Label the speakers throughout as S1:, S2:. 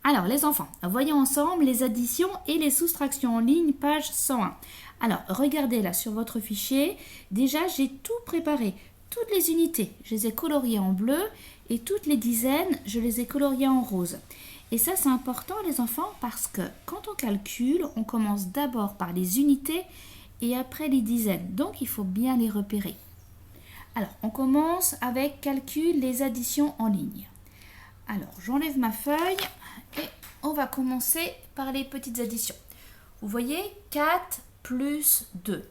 S1: Alors, les enfants, voyons ensemble les additions et les soustractions en ligne, page 101. Alors, regardez là sur votre fichier. Déjà, j'ai tout préparé. Toutes les unités, je les ai coloriées en bleu et toutes les dizaines, je les ai coloriées en rose. Et ça, c'est important, les enfants, parce que quand on calcule, on commence d'abord par les unités et après les dizaines. Donc, il faut bien les repérer. Alors, on commence avec calcul les additions en ligne. Alors, j'enlève ma feuille et on va commencer par les petites additions. Vous voyez, 4 plus 2.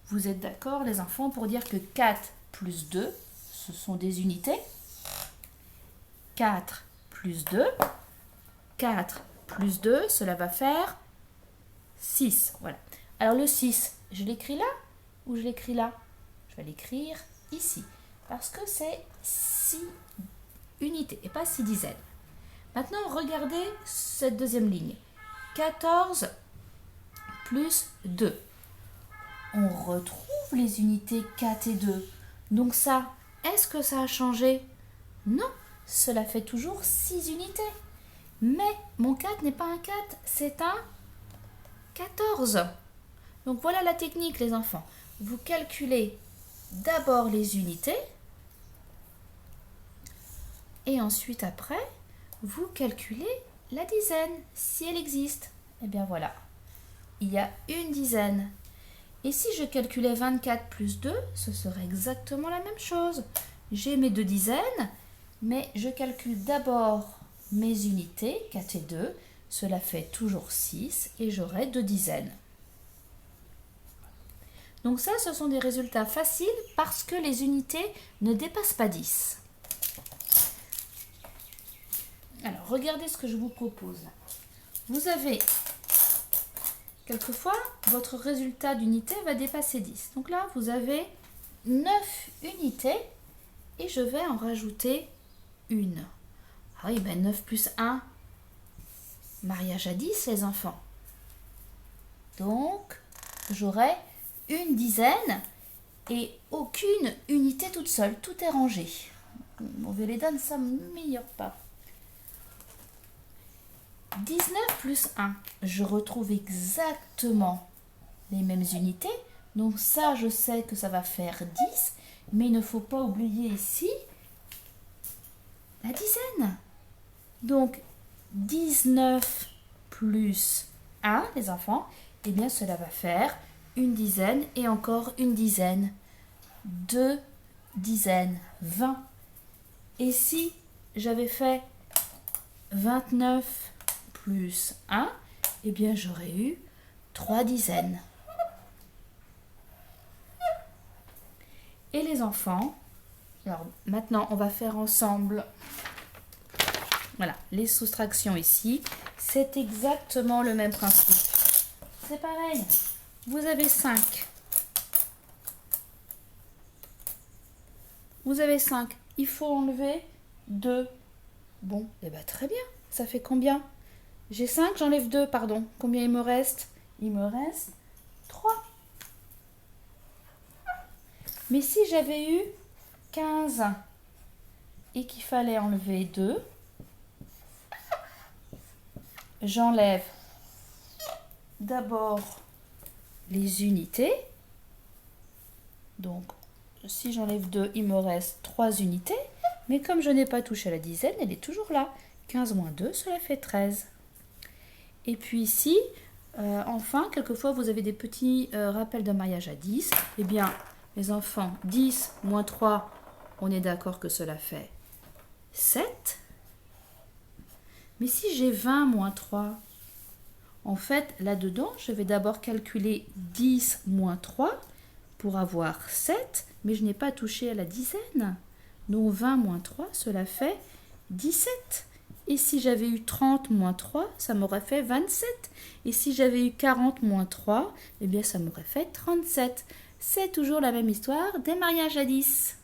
S1: Vous êtes d'accord, les enfants, pour dire que 4 plus 2, ce sont des unités. 4 plus 2. 4 plus 2, cela va faire 6. Voilà. Alors, le 6, je l'écris là ou je l'écris là? Je vais l'écrire ici parce que c'est 6 unités et pas 6 dizaines. Maintenant, regardez cette deuxième ligne. 14 plus 2. On retrouve les unités 4 et 2. Donc ça, est-ce que ça a changé? Non, cela fait toujours 6 unités. Mais mon 4 n'est pas un 4, c'est un 14. Donc voilà la technique, les enfants. Vous calculez d'abord les unités et ensuite après, vous calculez la dizaine, si elle existe. Et bien voilà, il y a une dizaine. Et si je calculais 24 plus 2, ce serait exactement la même chose. J'ai mes deux dizaines, mais je calcule d'abord mes unités, 4 et 2. Cela fait toujours 6 et j'aurai deux dizaines. Donc ça, ce sont des résultats faciles parce que les unités ne dépassent pas 10. Alors, regardez ce que je vous propose. Vous avez, quelquefois, votre résultat d'unité va dépasser 10. Donc là, vous avez 9 unités et je vais en rajouter une. Ah oui, ben 9 plus 1, mariage à 10, les enfants. Donc, j'aurai une dizaine et aucune unité toute seule. Tout est rangé. Mauvais les donne, ça ne m'améliore pas. 19 plus 1, je retrouve exactement les mêmes unités. Donc ça, je sais que ça va faire 10. Mais il ne faut pas oublier ici la dizaine. Donc 19 plus 1, les enfants, eh bien cela va faire une dizaine et encore une dizaine. Deux dizaines, 20. Et si j'avais fait 29 plus 1, eh bien j'aurais eu 3 dizaines. Et les enfants, alors maintenant on va faire ensemble, voilà, les soustractions ici. C'est exactement le même principe. C'est pareil, vous avez 5. Vous avez 5, il faut enlever 2. Bon, et bien très bien, ça fait combien? J'ai 5, j'enlève 2, pardon. Combien il me reste? Il me reste 3. Mais si j'avais eu 15 et qu'il fallait enlever 2, j'enlève d'abord les unités. Donc, si j'enlève 2, il me reste 3 unités. Mais comme je n'ai pas touché à la dizaine, elle est toujours là. 15 moins 2, cela fait 13. Et puis ici, enfin, quelquefois, vous avez des petits rappels de mariage à 10. Eh bien, les enfants, 10 moins 3, on est d'accord que cela fait 7. Mais si j'ai 20 moins 3, en fait, là-dedans, je vais d'abord calculer 10 moins 3 pour avoir 7, mais je n'ai pas touché à la dizaine. Donc 20 moins 3, cela fait 17. Et si j'avais eu 30 moins 3, ça m'aurait fait 27. Et si j'avais eu 40 moins 3, eh bien ça m'aurait fait 37. C'est toujours la même histoire des mariages à 10.